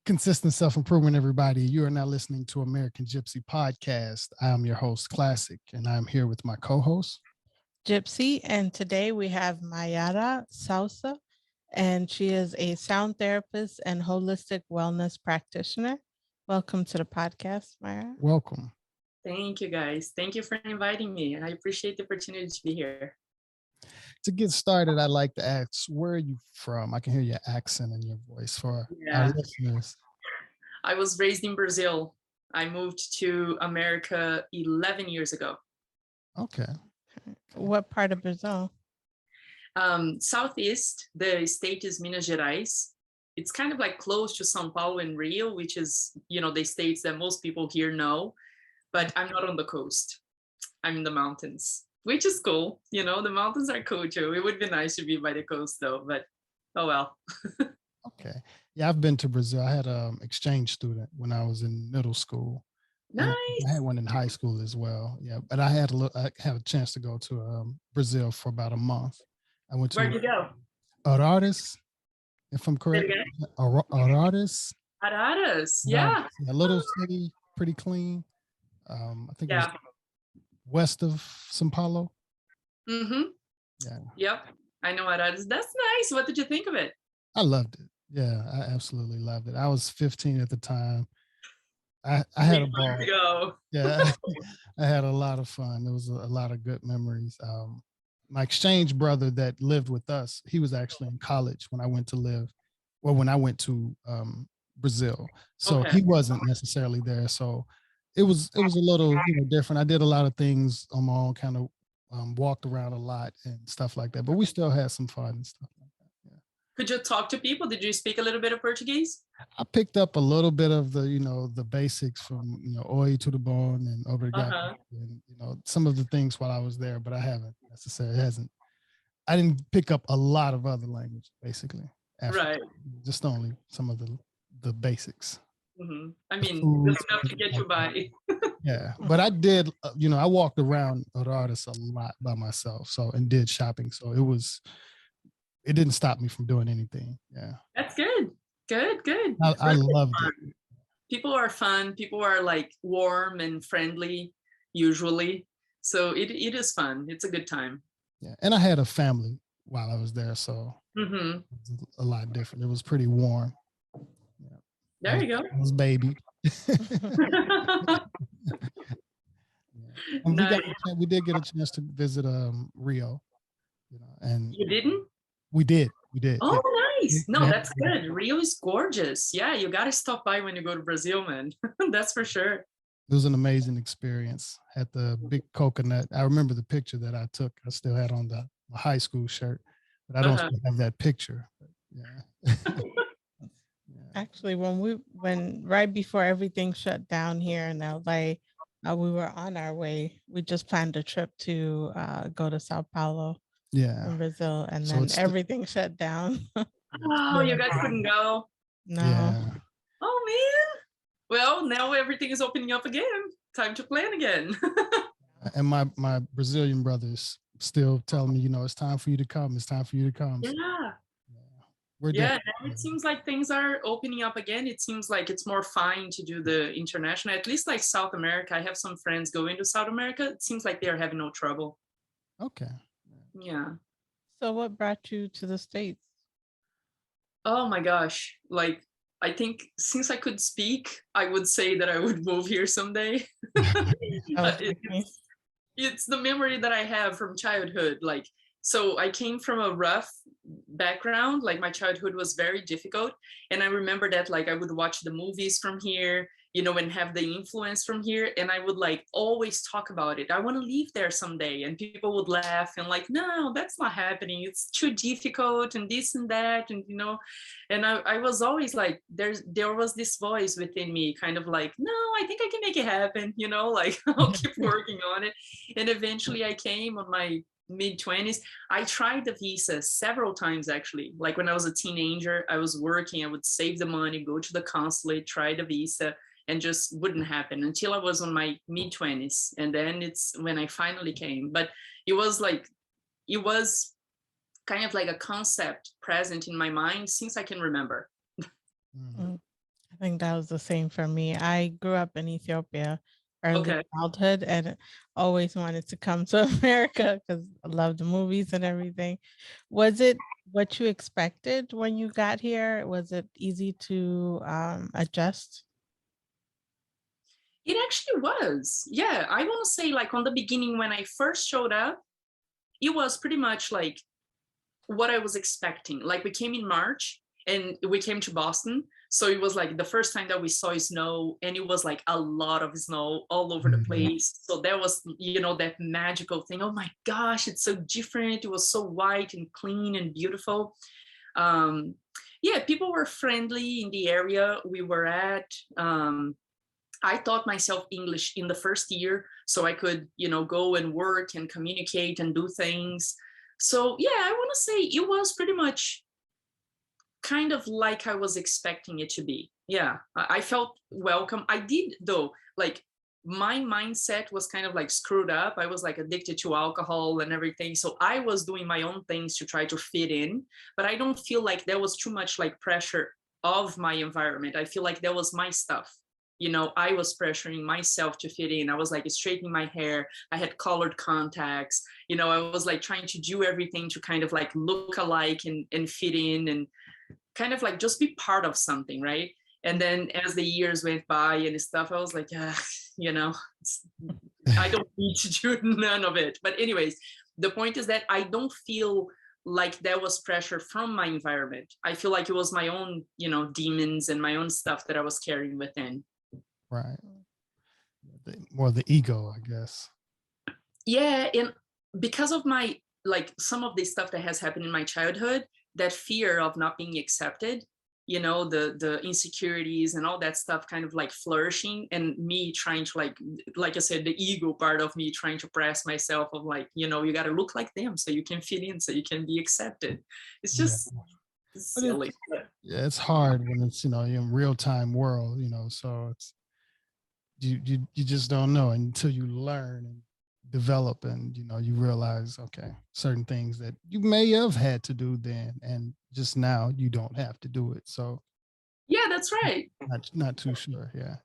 Consistent self-improvement, everybody. You are now listening to American gypC Podcast. I am your host, Classic, and I'm here with my co-host, gypC, and today we have Mayara Souza, and she is a sound therapist and holistic wellness practitioner. Welcome to the podcast, Mayara. Welcome. Thank you, guys. Thank you for inviting me. I appreciate the opportunity to be here. To get started, I'd like to ask, where are you from? I can hear your accent in your voice for our listeners. I was raised in Brazil. I moved to America 11 years ago. Okay. What part of Brazil? Southeast. The state is Minas Gerais. It's kind of like close to São Paulo and Rio, which is, the states that most people here know. But I'm not on the coast. I'm in the mountains, which is cool. The mountains are cool too. It would be nice to be by the coast though, but oh well. Okay. Yeah, I've been to Brazil. I had an exchange student when I was in middle school. Nice. I had one in high school as well. Yeah, but I had a chance to go to Brazil for about a month. I went to. Where'd you go? Araras, if I'm correct. Araras. Araras, yeah. A little city, pretty clean. I think it was west of São Paulo. Mm-hmm. Yeah. Yep. I know Araras. That's nice. What did you think of it? I loved it. Yeah, I absolutely loved it. I was 15 at the time. I had a ball. Yeah, I had a lot of fun. There was a lot of good memories. My exchange brother that lived with us, he was actually in college when I went to Brazil. So he wasn't necessarily there. So it was a little different. I did a lot of things on my own, kind of walked around a lot and stuff like that. But we still had some fun and stuff like that. Yeah. Could you talk to people? Did you speak a little bit of Portuguese? I picked up a little bit of the the basics from oi to the bone and obrigado, and some of the things while I was there. But I haven't necessarily I didn't pick up a lot of other language basically. Right. Just only some of the basics. Mm-hmm. I mean, just enough to get you by. Yeah, but I did, I walked around Araras a lot by myself, and did shopping. So it didn't stop me from doing anything. Yeah. That's good. Good. I loved it. People are fun. People are like warm and friendly usually. So it is fun. It's a good time. Yeah. And I had a family while I was there. So it was a lot different. It was pretty warm. Yeah. There you go. I was baby. And nice. we did get a chance to visit Rio. And you didn't? We did. Oh, nice. No, that's good. Rio is gorgeous. Yeah, you got to stop by when you go to Brazil, man. That's for sure. It was an amazing experience. Had the big coconut. I remember the picture that I took. I still had on my high school shirt, but I don't still have that picture. But yeah. Actually, when right before everything shut down here in LA, we were on our way. We just planned a trip to go to Sao Paulo. In Brazil, and then everything shut down. Oh, you guys couldn't go? No. Yeah. Oh man. Well, now everything is opening up again. Time to plan again. And my Brazilian brothers still telling me, it's time for you to come. It's time for you to come. Yeah. It seems like things are opening up again. It seems like it's more fine to do the international, at least like South America. I have some friends going to South America. It seems like they're having no trouble. Okay. Yeah. So what brought you to the States? Oh my gosh. Like, I think since I could speak, I would say that I would move here someday. It's the memory that I have from childhood. Like, so I came from a rough background. Like my childhood was very difficult. And I remember that like I would watch the movies from here, and have the influence from here. And I would like always talk about it. I want to live there someday. And people would laugh and like, no, that's not happening. It's too difficult and this and that. And, and I was always like, there was this voice within me kind of like, no, I think I can make it happen. Like I'll keep working on it. And eventually I came on my mid-20s. I tried the visa several times actually. Like when I was a teenager, I was working, I would save the money, go to the consulate, try the visa, and just wouldn't happen until I was on my mid-20s. And then it's when I finally came. But it was kind of like a concept present in my mind since I can remember. Mm-hmm. think that was the same for me. I grew up in Ethiopia early Okay. childhood and always wanted to come to America because I love the movies and everything. Was it what you expected when you got here? Was it easy to adjust? It actually was. Yeah, I want to say like on the beginning when I first showed up, it was pretty much like what I was expecting. Like we came in March and we came to Boston. So it was like the first time that we saw snow, and it was like a lot of snow all over the Mhm. place. So there was, you know, that magical thing. Oh my gosh, it's so different. It was so white and clean and beautiful. Um, yeah, people were friendly in the area we were at. I taught myself English in the first year so I could, you know, go and work and communicate and do things. So yeah, I want to say it was pretty much kind of like I was expecting it to be. Yeah, I felt welcome. I did though, like my mindset was kind of like screwed up. I was like addicted to alcohol and everything. So I was doing my own things to try to fit in, but I don't feel like there was too much like pressure of my environment. I feel like that was my stuff. You know, I was pressuring myself to fit in. I was like straightening my hair. I had colored contacts. You know, I was like trying to do everything to kind of like look alike and fit in and kind of like just be part of something, right? And then as the years went by and stuff, I was like, you know, I don't need to do none of it. But anyways, the point is that I don't feel like there was pressure from my environment. I feel like it was my own, you know, demons and my own stuff that I was carrying within. Right. More the ego, I guess. Yeah, and because of my like some of the stuff that has happened in my childhood, that fear of not being accepted, you know, the insecurities and all that stuff kind of like flourishing, and me trying to like I said, the ego part of me trying to press myself of like, you know, you got to look like them so you can fit in, so you can be accepted. It's Yeah. just But silly. yeah, it's hard when it's, you know, in real time world, you know, so it's you just don't know until you learn and develop, and you know, you realize, okay, certain things that you may have had to do then and just now you don't have to do it. So Yeah, that's right. not too sure. Yeah.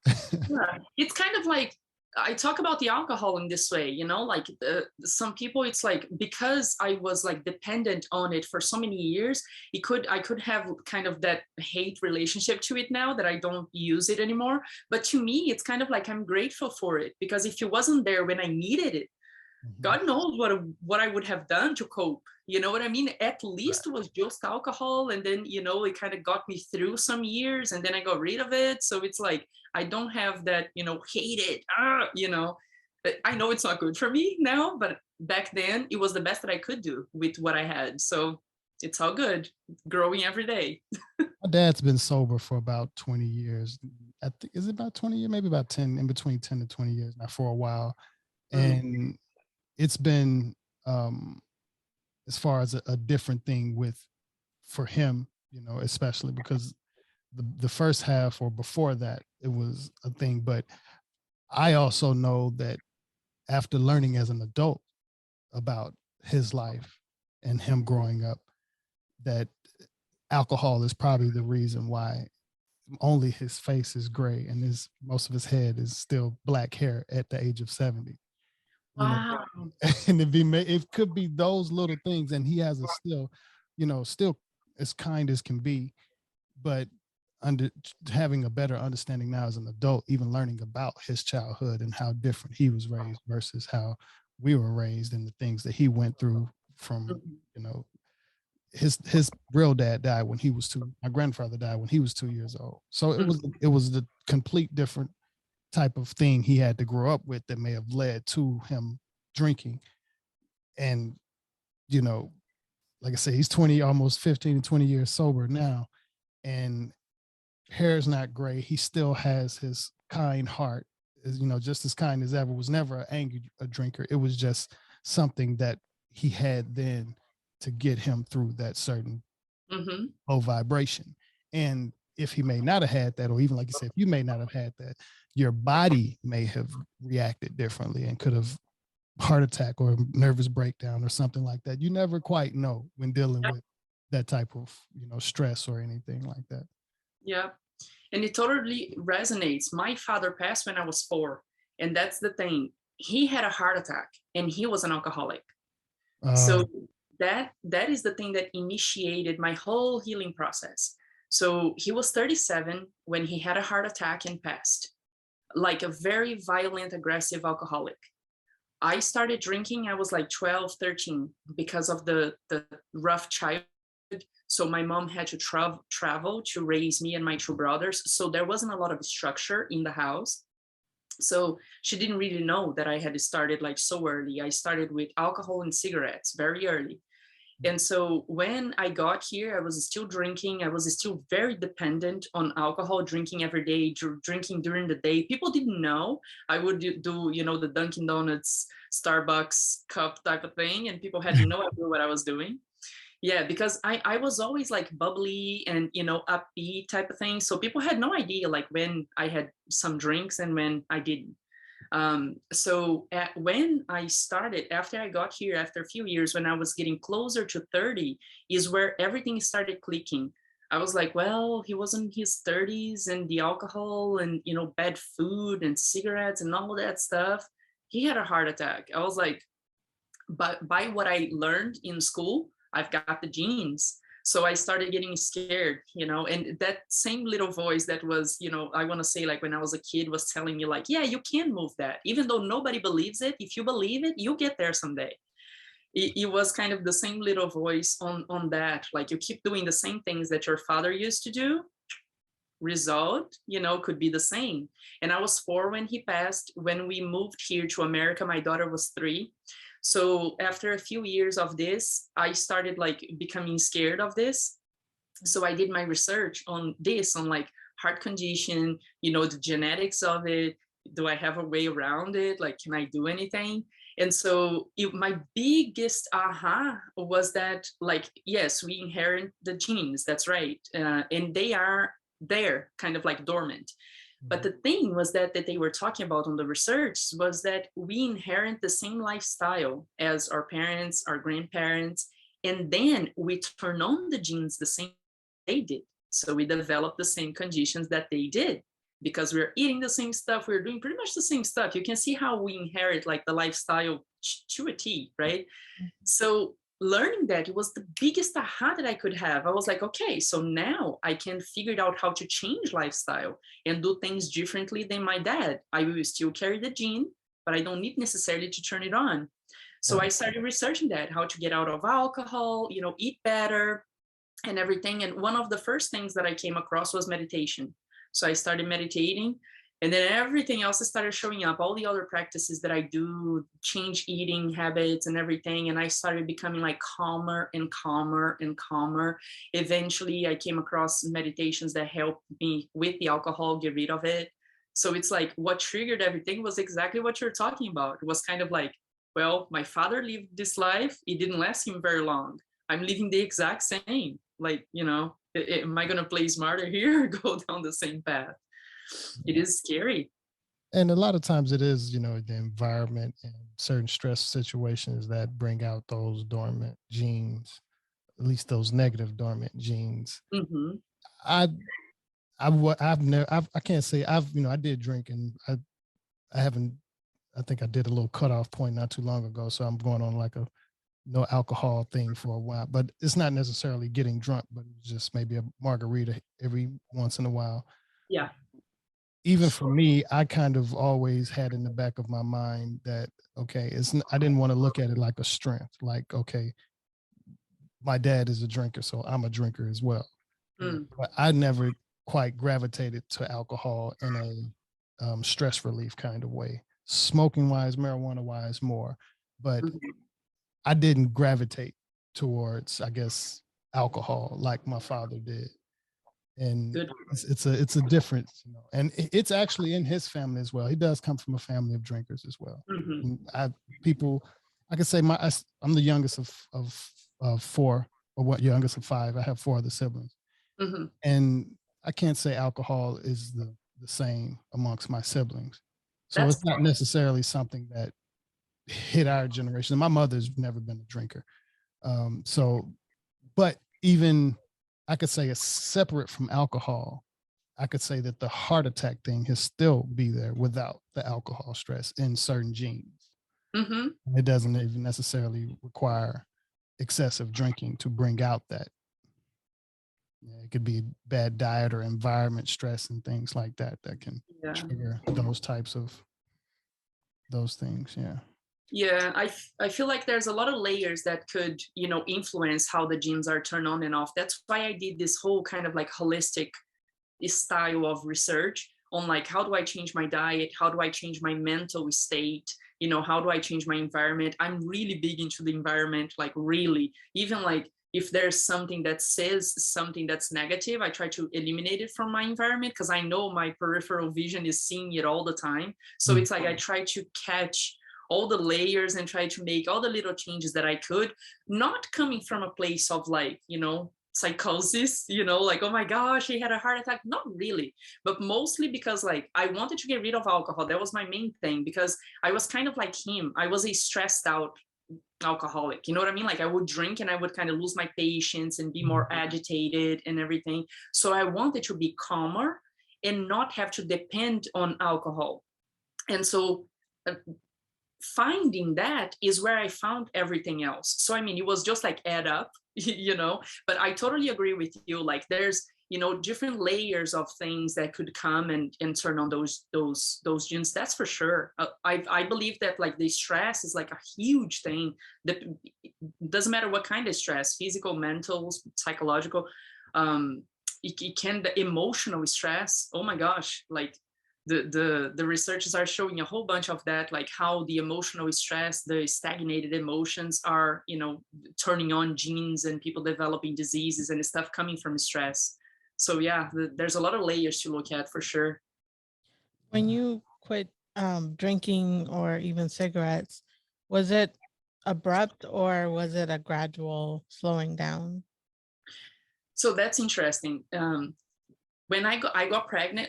Yeah, it's kind of like I talk about the alcohol in this way, you know, like some people, it's like because I was like dependent on it for so many years, I could have kind of that hate relationship to it now that I don't use it anymore. But to me, it's kind of like I'm grateful for it, because if it wasn't there when I needed it, Mhm. God knows what I would have done to cope. You know what I mean? At Right. least it was just alcohol, and then you know it kind of got me through some years, and then I got rid of it. So it's like I don't have that, you know, hate it. You know, I know it's not good for me now, but back then it was the best that I could do with what I had. So it's all good. Growing every day. My dad's been sober for about 20 years. I think, is it about 20 years? Maybe about 10, in between 10 to 20 years now, for a while. Mm. And it's been, um, as far as a different thing with, for him, you know, especially because the first half or before that, it was a thing. But I also know that after learning as an adult about his life and him growing up, that alcohol is probably the reason why only his face is gray and his most of his head is still black hair at the age of 70. You know, Wow. and it could be those little things, and he has a still, you know, still as kind as can be, but under having a better understanding now as an adult, even learning about his childhood and how different he was raised versus how we were raised, and the things that he went through from, Mhm. you know, his real dad died when he was two. My grandfather died when he was 2 years old. So it was the complete different type of thing he had to grow up with that may have led to him drinking. And you know, like I say, he's 20, almost 15 to 20 years sober now, and hair's not gray. He still has his kind heart, is, you know, just as kind as ever. Was never an angry a drinker. It was just something that he had then to get him through that certain Mhm. low vibration. And if he may not have had that, or even like you said, if you may not have had that, your body may have reacted differently and could have heart attack or nervous breakdown or something like that. You never quite know when dealing Yeah. with that type of, you know, stress or anything like that. Yeah. And it totally resonates. My father passed when I was 4. And that's the thing. He had a heart attack and he was an alcoholic. So that is the thing that initiated my whole healing process. So he was 37 when he had a heart attack and passed, like a very violent, aggressive alcoholic. I started drinking, I was like 12, 13, because of the rough childhood. So my mom had to travel to raise me and my 2 brothers. So there wasn't a lot of structure in the house. So she didn't really know that I had started like so early. I started with alcohol and cigarettes very early. And so when I got here, I was still drinking. I was still very dependent on alcohol, drinking every day, drinking during the day. People didn't know. I would do, you know, the Dunkin' Donuts, Starbucks cup type of thing. And people had no idea what I was doing. Yeah, because I was always like bubbly and, you know, upbeat type of thing. So people had no idea like when I had some drinks and when I didn't. So when I started, after I got here, after a few years, when I was getting closer to 30, is where everything started clicking. I was like, well, he was in his 30s and the alcohol and, you know, bad food and cigarettes and all that stuff. He had a heart attack. I was like, but by what I learned in school, I've got the genes. So I started getting scared, you know, and that same little voice that was, you know, I want to say like when I was a kid was telling me like, yeah, you can move that. Even though nobody believes it, if you believe it, you'll get there someday. It was kind of the same little voice on that. Like you keep doing the same things that your father used to do, result, you know, could be the same. And I was 4 when he passed. When we moved here to America, my daughter was 3. So after a few years of this, I started like becoming scared of this. So I did my research on this, on like heart condition, you know, the genetics of it. Do I have a way around it? Like, can I do anything? And so my biggest aha was that like, yes, we inherit the genes. That's right. And they are there kind of like dormant. But the thing was that they were talking about on the research was that we inherit the same lifestyle as our parents, our grandparents, and then we turn on the genes the same they did. So we develop the same conditions that they did because we're eating the same stuff. We're doing pretty much the same stuff. You can see how we inherit like the lifestyle to a T, right? So learning that, it was the biggest aha that I could have. I was like, okay, so now I can figure out how to change lifestyle and do things differently than my dad. I will still carry the gene, but I don't need necessarily to turn it on. So I started researching that, how to get out of alcohol, you know, eat better and everything. And one of the first things that I came across was meditation. So I started meditating. And then everything else started showing up, all the other practices that I do, change eating habits and everything. And I started becoming like calmer and calmer and calmer. Eventually, I came across meditations that helped me with the alcohol, get rid of it. So it's like what triggered everything was exactly what you're talking about. It was kind of like, well, my father lived this life. It didn't last him very long. I'm living the exact same. Like, you know, am I going to play smarter here or go down the same path? It is scary. And a lot of times it is, you know, the environment and certain stress situations that bring out those dormant genes, at least those negative dormant genes. Mm-hmm. I can't say you know, I did drink and I haven't, I think I did a little cutoff point not too long ago. So I'm going on like a no alcohol thing for a while, but it's not necessarily getting drunk, but it's just maybe a margarita every once in a while. Yeah. Even for me, I kind of always had in the back of my mind that, okay, I didn't want to look at it like a strength, like, okay, my dad is a drinker, so I'm a drinker as well. But I never quite gravitated to alcohol in a stress relief kind of way, smoking wise, marijuana wise more, but I didn't gravitate towards, I guess, alcohol like my father did. And it's a difference, you know, and it's actually in his family as well. He does come from a family of drinkers as well. I can say I'm the youngest of 4, or what, youngest of 5. I have 4 other siblings, and I can't say alcohol is the same amongst my siblings. So it's not necessarily something that hit our generation. My mother's never been a drinker, but even I could say it's separate from alcohol. I could say that the heart attack thing has still be there without the alcohol stress in certain genes. Mm-hmm. It doesn't even necessarily require excessive drinking to bring out that. Yeah, it could be bad diet or environment stress and things like that that can trigger those types of those things. Yeah. Yeah, I feel like there's a lot of layers that could, you know, influence how the genes are turned on and off. That's why I did this whole kind of like holistic style of research on like, how do I change my diet? How do I change my mental state? You know, how do I change my environment? I'm really big into the environment, like really, even like if there's something that says something that's negative, I try to eliminate it from my environment because I know my peripheral vision is seeing it all the time. So it's like I try to catch all the layers and try to make all the little changes that I could, not coming from a place of like, you know, psychosis, you know, like, oh my gosh, he had a heart attack. Not really, but mostly because like I wanted to get rid of alcohol. That was my main thing, because I was kind of like him. I was a stressed out alcoholic, you know what I mean? Like I would drink and I would kind of lose my patience and be more agitated and everything. So I wanted to be calmer and not have to depend on alcohol. And so finding that is where I found everything else. So I mean, it was just like add up, you know, but I totally agree with you. Like there's, you know, different layers of things that could come and turn on those genes. That's for sure. I believe that like the stress is like a huge thing that doesn't matter what kind of stress, physical, mental, psychological, it can, the emotional stress. Oh my gosh, like the researchers are showing a whole bunch of that, like how the emotional stress, the stagnated emotions are, you know, turning on genes and people developing diseases and stuff coming from stress. So yeah, there's a lot of layers to look at for sure. When you quit drinking or even cigarettes, was it abrupt or was it a gradual slowing down? So that's interesting. When I got pregnant,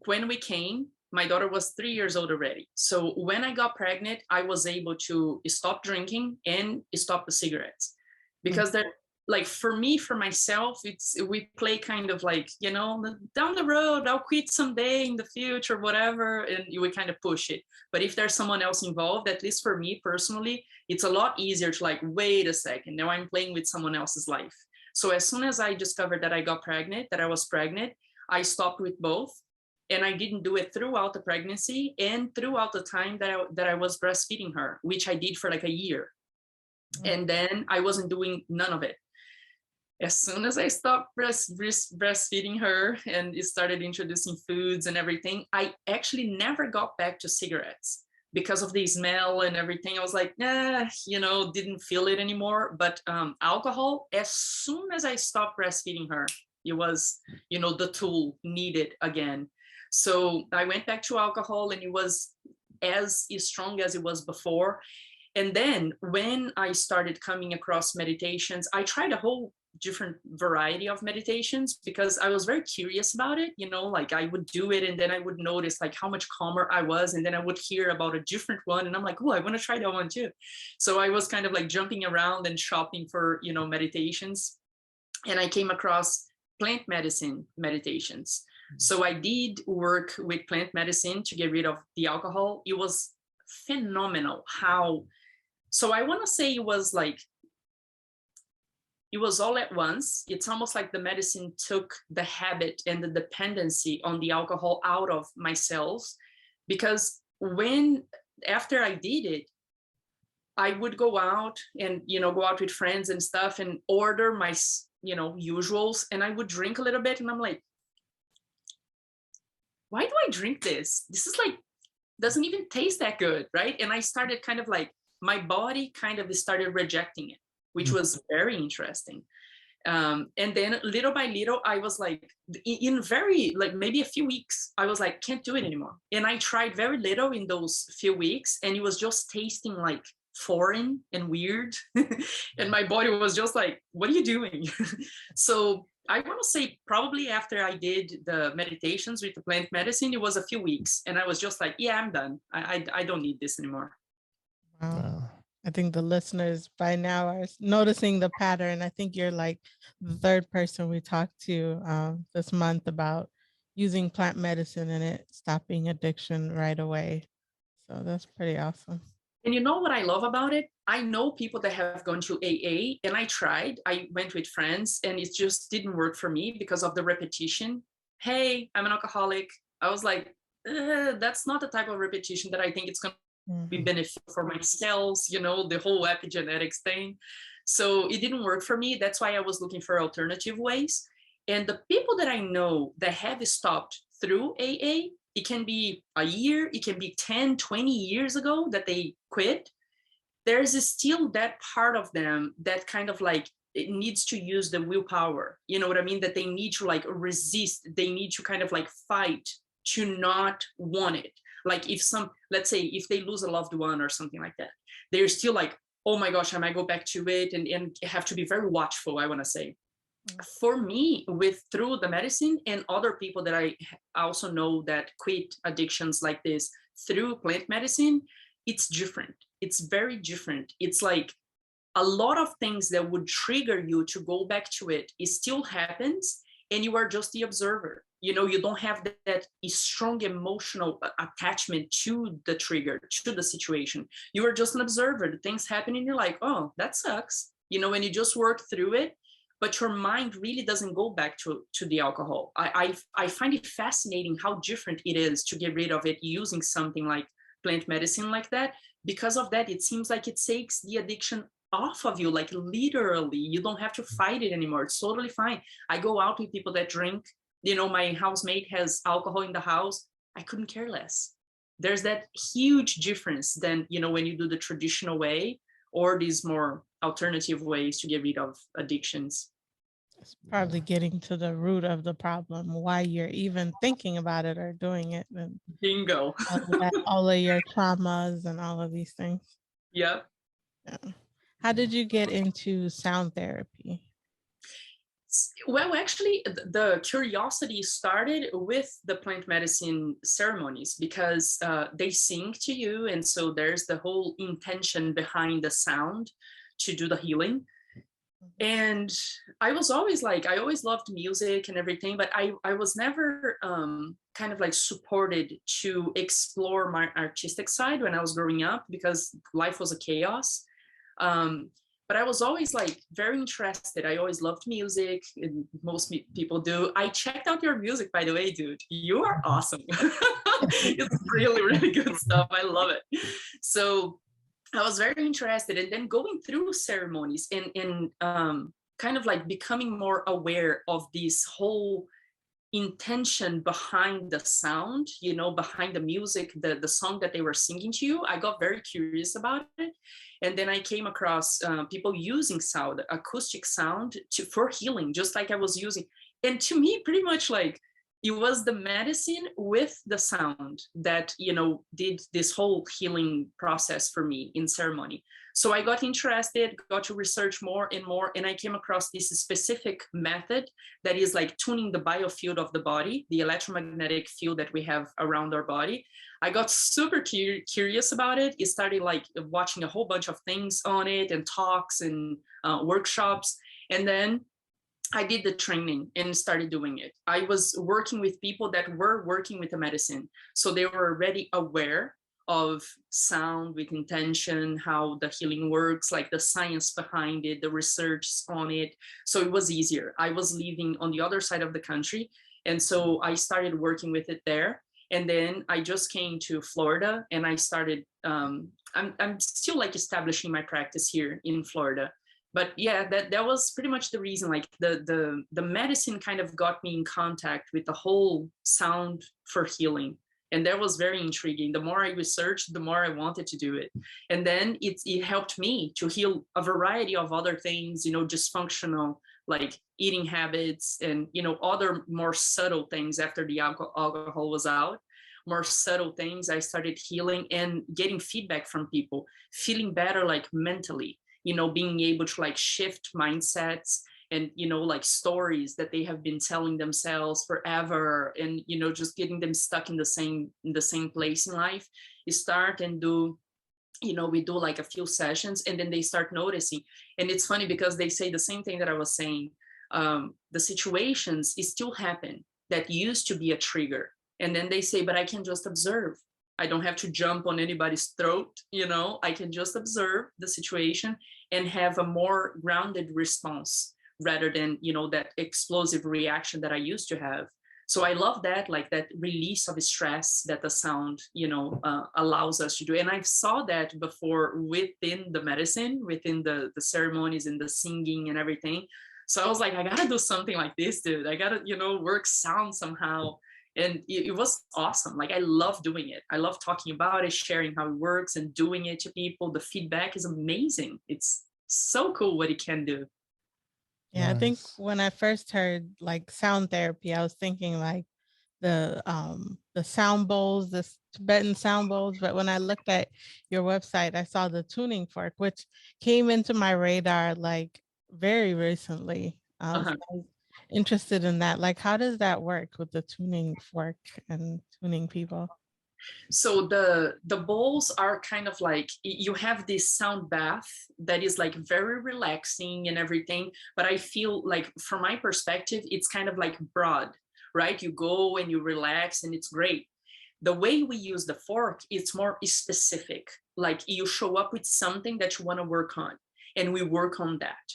when we came, my daughter was 3 years old already. So when I got pregnant, I was able to stop drinking and stop the cigarettes, because they're like, for me, for myself, we play kind of like, you know, down the road, I'll quit someday in the future, whatever, and we kind of push it. But if there's someone else involved, at least for me personally, it's a lot easier to like, wait a second, now I'm playing with someone else's life. So as soon as I discovered that I got pregnant, that I was pregnant, I stopped with both. And I didn't do it throughout the pregnancy and throughout the time that I was breastfeeding her, which I did for like a year. And then I wasn't doing none of it. As soon as I stopped breastfeeding her and started introducing foods and everything, I actually never got back to cigarettes because of the smell and everything. I was like, nah, you know, didn't feel it anymore. But alcohol, as soon as I stopped breastfeeding her, it was, you know, the tool needed again. So I went back to alcohol and it was as strong as it was before. And then when I started coming across meditations, I tried a whole different variety of meditations because I was very curious about it. You know, like I would do it and then I would notice like how much calmer I was. And then I would hear about a different one and I'm like, oh, I want to try that one too. So I was kind of like jumping around and shopping for, you know, meditations. And I came across plant medicine meditations. So I did work with plant medicine to get rid of the alcohol. It was phenomenal how, so I want to say it was like, it was all at once. It's almost like the medicine took the habit and the dependency on the alcohol out of my cells, because after I did it, I would go out and, you know, go out with friends and stuff and order my, you know, usuals, and I would drink a little bit and I'm like, why do I drink this? This is like, doesn't even taste that good, right? And I started kind of like, my body kind of started rejecting it, which was very interesting. And then little by little, I was like, in very, like maybe a few weeks, I was like, can't do it anymore. And I tried very little in those few weeks, and it was just tasting like foreign and weird. And my body was just like, what are you doing? So I want to say probably after I did the meditations with the plant medicine, it was a few weeks. And I was just like, yeah, I'm done. I don't need this anymore. Wow. I think the listeners by now are noticing the pattern. I think you're like the third person we talked to this month about using plant medicine and it stopping addiction right away. So that's pretty awesome. And you know what I love about it? I know people that have gone to AA, and I tried. I went with friends, and it just didn't work for me because of the repetition. Hey, I'm an alcoholic. I was like, that's not the type of repetition that I think it's going to be beneficial for my cells, you know, the whole epigenetics thing. So it didn't work for me. That's why I was looking for alternative ways. And the people that I know that have stopped through AA, it can be a year, it can be 10, 20 years ago that they quit. There's still that part of them that kind of like, it needs to use the willpower. You know what I mean? That they need to like resist. They need to kind of like fight to not want it. Like if let's say if they lose a loved one or something like that, they're still like, oh my gosh, I might go back to it, and have to be very watchful, I want to say. For me, through the medicine and other people that I also know that quit addictions like this through plant medicine, it's different. It's very different. It's like a lot of things that would trigger you to go back to it still happens, and you are just the observer. You know, you don't have that strong emotional attachment to the trigger, to the situation. You are just an observer. The things happen and you're like, oh, that sucks. You know, and you just work through it, but your mind really doesn't go back to the alcohol. I find it fascinating how different it is to get rid of it using something like plant medicine like that. Because of that, it seems like it takes the addiction off of you, like literally. You don't have to fight it anymore. It's totally fine. I go out with people that drink. You know, my housemate has alcohol in the house. I couldn't care less. There's that huge difference than, you know, when you do the traditional way or these more alternative ways to get rid of addictions. It's probably getting to the root of the problem, why you're even thinking about it or doing it. And bingo. all of your traumas and all of these things. Yep. Yeah. How did you get into sound therapy? Well, actually, the curiosity started with the plant medicine ceremonies, because they sing to you. And so there's the whole intention behind the sound to do the healing. And I was always like, I always loved music and everything, but I was never kind of like supported to explore my artistic side when I was growing up, because life was a chaos. But I was always like very interested. I always loved music, and most people do. I checked out your music, by the way, dude. You are awesome. It's really, really good stuff. I love it. So I was very interested, and then going through ceremonies and kind of like becoming more aware of this whole intention behind the sound, you know, behind the music, the song that they were singing to you. I got very curious about it. And then I came across people using sound, acoustic sound for healing, just like I was using. And to me, pretty much like, it was the medicine with the sound that, you know, did this whole healing process for me in ceremony. So I got interested, got to research more and more, and I came across this specific method that is like tuning the biofield of the body, the electromagnetic field that we have around our body. I got super curious about it. It started like watching a whole bunch of things on it and talks and workshops. And then I did the training and started doing it. I was working with people that were working with the medicine. So they were already aware of sound with intention, how the healing works, like the science behind it, the research on it. So it was easier. I was living on the other side of the country. And so I started working with it there. And then I just came to Florida and I started, I'm still like establishing my practice here in Florida. But yeah, that was pretty much the reason. Like the medicine kind of got me in contact with the whole sound for healing, and that was very intriguing. The more I researched, the more I wanted to do it, and then it helped me to heal a variety of other things, you know, dysfunctional like eating habits, and you know, other more subtle things. After the alcohol was out, more subtle things, I started healing and getting feedback from people, feeling better, like mentally, you know, being able to like shift mindsets and, you know, like stories that they have been telling themselves forever, and, you know, just getting them stuck in the same place in life. You start and do, you know, we do like a few sessions, and then they start noticing. And it's funny because they say the same thing that I was saying. The situations still happen, that used to be a trigger. And then they say, but I can just observe. I don't have to jump on anybody's throat, you know, I can just observe the situation and have a more grounded response rather than, you know, that explosive reaction that I used to have. So I love that, like that release of stress that the sound, you know, allows us to do. And I saw that before within the medicine, within the ceremonies and the singing and everything. So I was like, I gotta do something like this, dude. I gotta, you know, work sound somehow. And it was awesome. Like, I love doing it. I love talking about it, sharing how it works and doing it to people. The feedback is amazing. It's so cool what it can do. Yeah, I think when I first heard like sound therapy, I was thinking like the sound bowls, the Tibetan sound bowls. But when I looked at your website, I saw the tuning fork, which came into my radar like very recently. So I was interested in that. Like, how does that work with the tuning fork and tuning people? So the bowls are kind of like, you have this sound bath that is like very relaxing and everything, but I feel like from my perspective, it's kind of like broad, right? You go and you relax and it's great. The way we use the fork, it's more specific. Like, you show up with something that you want to work on and we work on that.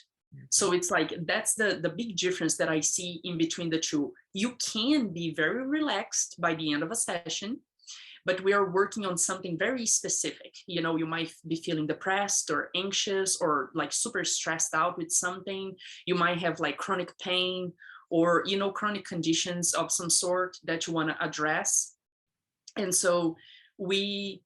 So it's like, that's the big difference that I see in between the two. You can be very relaxed by the end of a session, but we are working on something very specific. You know, you might be feeling depressed or anxious or like super stressed out with something. You might have like chronic pain or, you know, chronic conditions of some sort that you want to address. And so we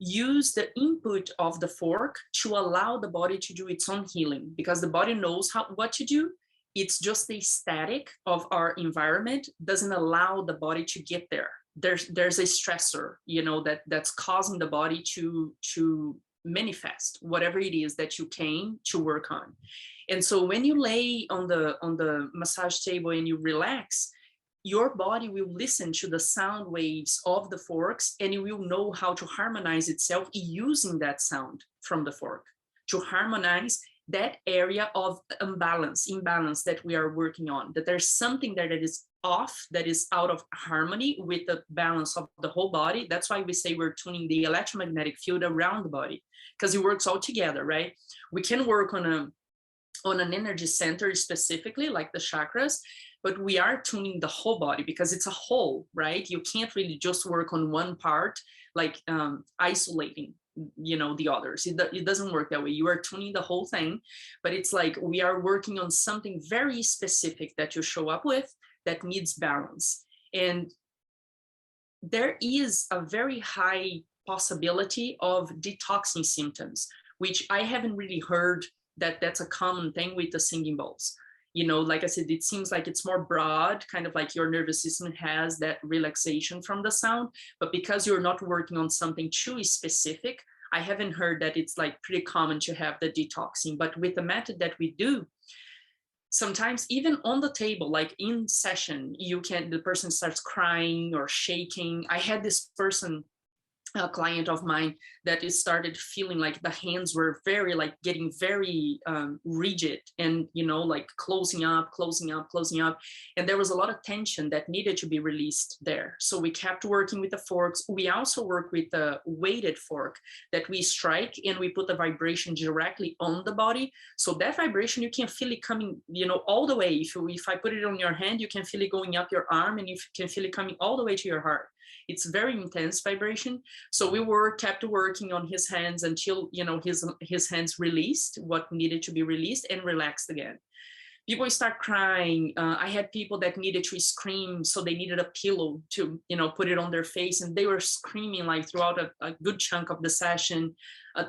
use the input of the fork to allow the body to do its own healing, because the body knows what to do. It's just the static of our environment doesn't allow the body to get there. There's a stressor, you know, that's causing the body to manifest whatever it is that you came to work on. And so when you lay on the massage table and you relax, your body will listen to the sound waves of the forks and it will know how to harmonize itself using that sound from the fork to harmonize that area of imbalance that we are working on, that there's something there that is off, that is out of harmony with the balance of the whole body. That's why we say we're tuning the electromagnetic field around the body, because it works all together, right? We can work on an energy center specifically, like the chakras, but we are tuning the whole body because it's a whole, right? You can't really just work on one part, like isolating, you know, the others. It doesn't work that way. You are tuning the whole thing, but it's like we are working on something very specific that you show up with that needs balance. And there is a very high possibility of detoxing symptoms, which I haven't really heard that that's a common thing with the singing bowls. You know, like I said, it seems like it's more broad, kind of like your nervous system has that relaxation from the sound, but because you're not working on something too specific, I haven't heard that it's like pretty common to have the detoxing. But with the method that we do, sometimes even on the table, like in session, the person starts crying or shaking. I had this person, a client of mine, that it started feeling like the hands were getting very rigid and, you know, like closing up. And there was a lot of tension that needed to be released there. So we kept working with the forks. We also work with the weighted fork that we strike and we put the vibration directly on the body. So that vibration, you can feel it coming, you know, all the way. If I put it on your hand, you can feel it going up your arm and you can feel it coming all the way to your heart. It's very intense vibration. So we kept working on his hands until, you know, his hands released what needed to be released and relaxed again. People start crying. I had people that needed to scream, so they needed a pillow to, you know, put it on their face, and they were screaming like throughout a good chunk of the session.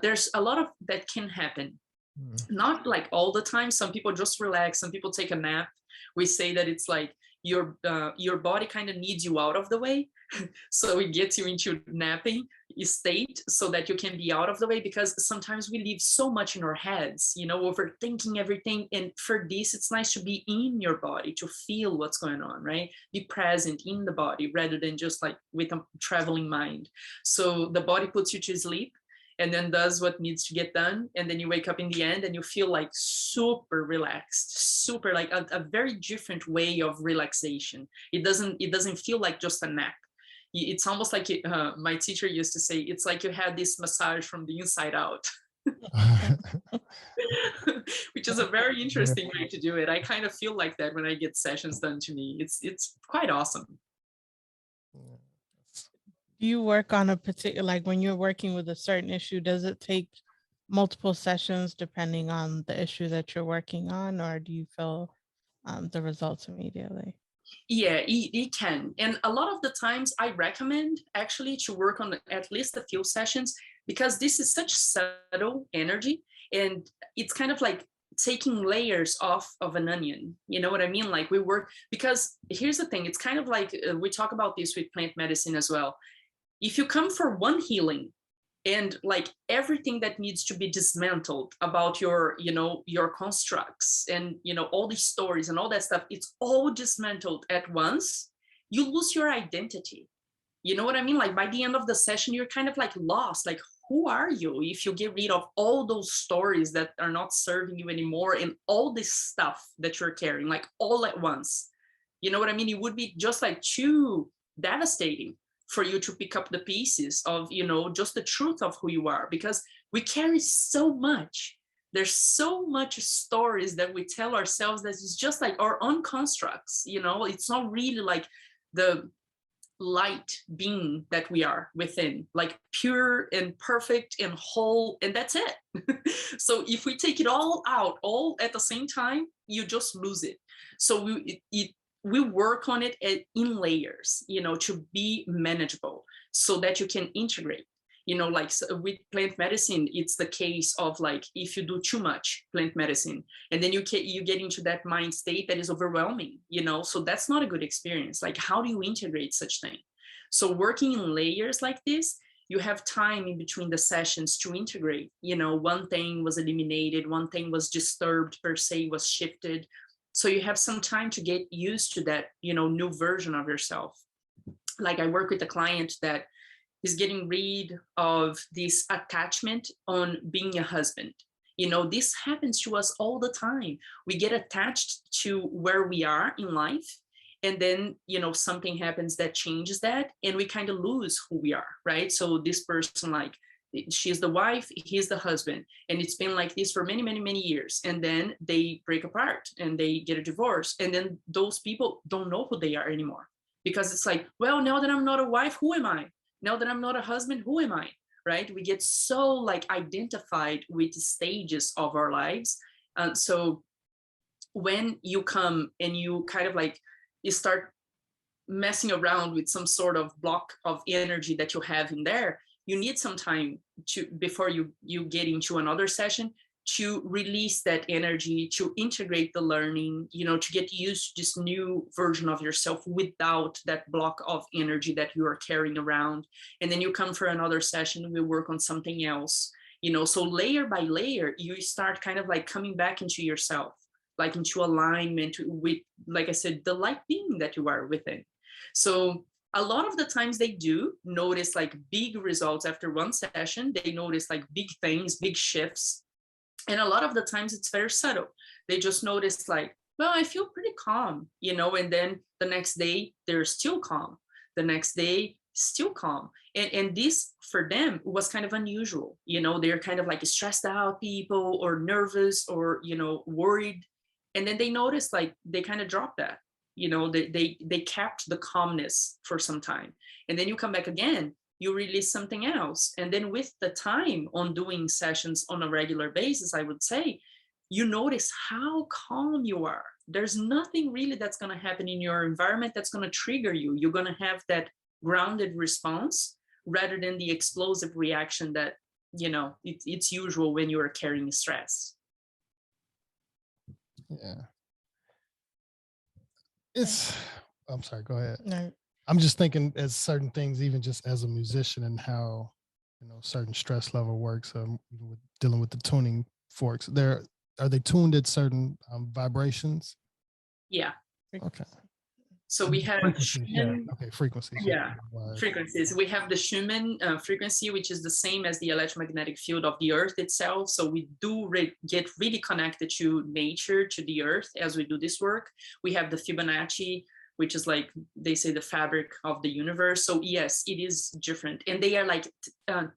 There's a lot of that can happen. Not like all the time. Some people just relax. Some people take a nap. We say that it's like your body kind of needs you out of the way. So it gets you into napping state so that you can be out of the way, because sometimes we live so much in our heads, you know, overthinking everything. And for this, it's nice to be in your body, to feel what's going on, right? Be present in the body rather than just like with a traveling mind. So the body puts you to sleep. and then does what needs to get done. And then you wake up in the end and you feel like super relaxed, super like a very different way of relaxation. It doesn't feel like just a nap. It's almost like my teacher used to say, it's like you had this massage from the inside out. Which is a very interesting way to do it. I kind of feel like that when I get sessions done to me. It's quite awesome. Do you work on a particular, like when you're working with a certain issue, does it take multiple sessions depending on the issue that you're working on, or do you feel the results immediately? Yeah, it can. And a lot of the times I recommend actually to work on at least a few sessions, because this is such subtle energy, and it's kind of like taking layers off of an onion. You know what I mean? Like we work, because here's the thing, it's kind of like we talk about this with plant medicine as well. If you come for one healing and like everything that needs to be dismantled about your, you know, your constructs and, you know, all these stories and all that stuff, it's all dismantled at once, you lose your identity. You know what I mean? Like by the end of the session, you're kind of like lost. Like, who are you if you get rid of all those stories that are not serving you anymore and all this stuff that you're carrying, like all at once? You know what I mean? It would be just like too devastating for you to pick up the pieces of, you know, just the truth of who you are, because we carry so much. There's so much stories that we tell ourselves that is just like our own constructs. You know, it's not really like the light being that we are within, like pure and perfect and whole, and that's it. So if we take it all out all at the same time, you just lose it. So we work on it in layers, you know, to be manageable so that you can integrate. You know, like with plant medicine, it's the case of like, if you do too much plant medicine and then you get into that mind state that is overwhelming, you know, so that's not a good experience. Like, how do you integrate such thing? So working in layers like this, you have time in between the sessions to integrate. You know, one thing was eliminated, one thing was disturbed per se, was shifted. So you have some time to get used to that, you know, new version of yourself. Like I work with a client that is getting rid of this attachment on being a husband. You know, this happens to us all the time. We get attached to where we are in life, and then, you know, something happens that changes that, and we kind of lose who we are, right? So this person, like, she's the wife, he's the husband, and it's been like this for many, many, many years. And then they break apart and they get a divorce, and then those people don't know who they are anymore, because it's like, well, now that I'm not a wife, who am I? Now that I'm not a husband, who am I? Right? We get so like identified with stages of our lives. And so when you come and you kind of like, you start messing around with some sort of block of energy that you have in there, you need some time to, before you get into another session, to release that energy, to integrate the learning, you know, to get used to this new version of yourself without that block of energy that you are carrying around. And then you come for another session, we work on something else, you know. So layer by layer, you start kind of like coming back into yourself, like into alignment with, like I said, the light being that you are within. So a lot of the times they do notice like big results after one session. They notice like big things, big shifts. And a lot of the times it's very subtle. They just notice like, well, I feel pretty calm, you know, and then the next day they're still calm. The next day, still calm. And this for them was kind of unusual. You know, they're kind of like stressed out people or nervous or, you know, worried. And then they notice like they kind of drop that, you know, they kept the calmness for some time. And then you come back again, you release something else. And then with the time on doing sessions on a regular basis, I would say, you notice how calm you are. There's nothing really that's going to happen in your environment that's going to trigger you. You're going to have that grounded response rather than the explosive reaction that, you know, it's usual when you are carrying stress. Yeah. I'm sorry, go ahead. No. I'm just thinking as certain things, even just as a musician, and how, you know, certain stress level works, even with dealing with the tuning forks. Are they tuned at certain vibrations? Yeah. Okay. So we have Schumann, frequencies. Yeah, frequencies. We have the Schumann frequency, which is the same as the electromagnetic field of the Earth itself. So we do get really connected to nature, to the Earth as we do this work. We have the Fibonacci, which is like, they say, the fabric of the universe. So yes, it is different. And they are like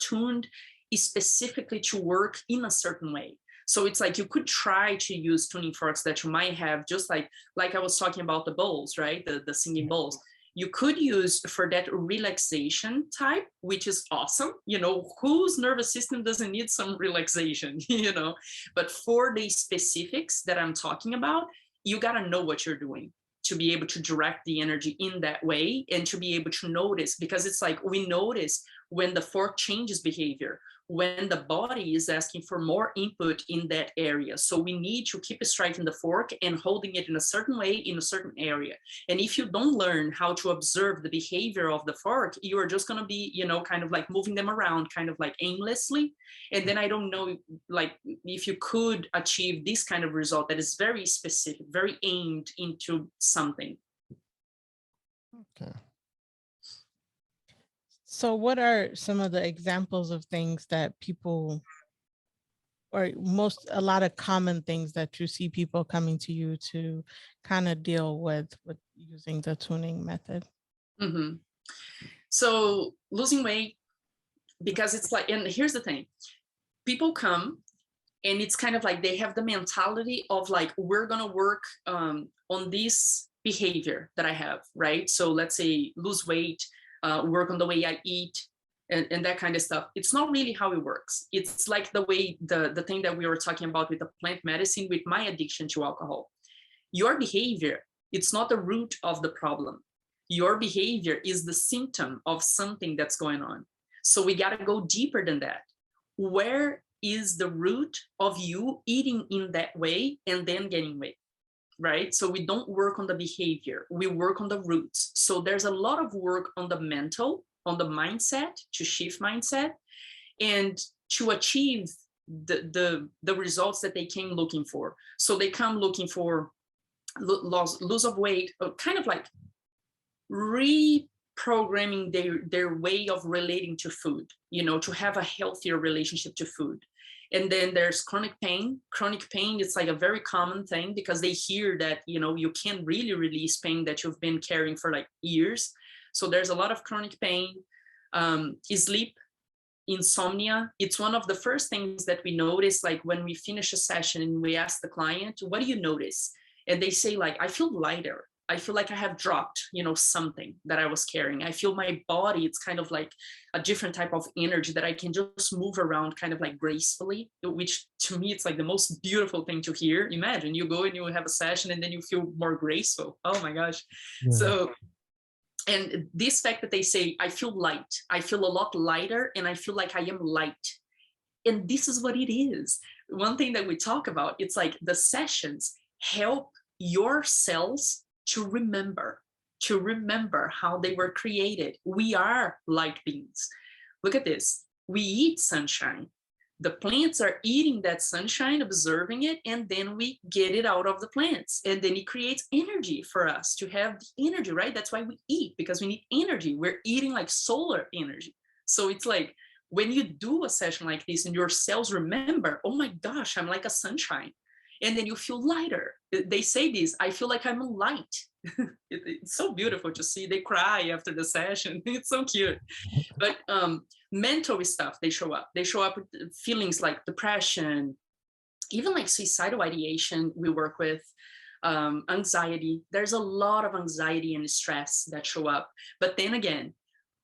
tuned specifically to work in a certain way. So it's like you could try to use tuning forks that you might have, just like I was talking about the bowls, right? The singing bowls. You could use for that relaxation type, which is awesome. You know, whose nervous system doesn't need some relaxation, you know? But for the specifics that I'm talking about, you got to know what you're doing to be able to direct the energy in that way and to be able to notice, because it's like we notice when the fork changes behavior, when the body is asking for more input in that area. So we need to keep striking the fork and holding it in a certain way in a certain area. And if you don't learn how to observe the behavior of the fork, you are just going to be, you know, kind of like moving them around, kind of like aimlessly. And then I don't know, like, if you could achieve this kind of result that is very specific, very aimed into something. Okay. So what are some of the examples of things that people, or a lot of common things that you see people coming to you to kind of deal with using the tuning method? Mm-hmm. So losing weight, because it's like, and here's the thing, people come and it's kind of like they have the mentality of like, we're going to work on this behavior that I have, right? So let's say lose weight, work on the way I eat, and that kind of stuff. It's not really how it works. It's like the way, the thing that we were talking about with the plant medicine, with my addiction to alcohol. Your behavior, it's not the root of the problem. Your behavior is the symptom of something that's going on. So we got to go deeper than that. Where is the root of you eating in that way and then gaining weight? Right? So we don't work on the behavior, we work on the roots. So there's a lot of work on the mental, on the mindset, to shift mindset and to achieve the results that they came looking for. So they come looking for loss of weight, kind of like reprogramming their way of relating to food, you know, to have a healthier relationship to food. And then there's chronic pain. Chronic pain, it's like a very common thing because they hear that, you know, you can't really release pain that you've been carrying for like years. So there's a lot of chronic pain. Sleep, insomnia. It's one of the first things that we notice, like when we finish a session and we ask the client, what do you notice? And they say like, I feel lighter. I feel like I have dropped, you know, something that I was carrying. I feel my body, it's kind of like a different type of energy that I can just move around kind of like gracefully, which to me, it's like the most beautiful thing to hear. Imagine you go and you have a session and then you feel more graceful. Oh my gosh. Yeah. So, and this fact that they say, I feel light, I feel a lot lighter and I feel like I am light. And this is what it is. One thing that we talk about, it's like the sessions help your cells to remember how they were created. We are light beings. Look at this. We eat sunshine. The plants are eating that sunshine, observing it, and then we get it out of the plants. And then it creates energy for us to have the energy, right? That's why we eat, because we need energy. We're eating like solar energy. So it's like when you do a session like this and your cells remember, oh my gosh, I'm like a sunshine. And then you feel lighter. They say this, I feel like I'm a light. It's so beautiful to see. They cry after the session. It's so cute. But mental stuff, they show up. They show up with feelings like depression, even like suicidal ideation we work with, anxiety. There's a lot of anxiety and stress that show up. But then again,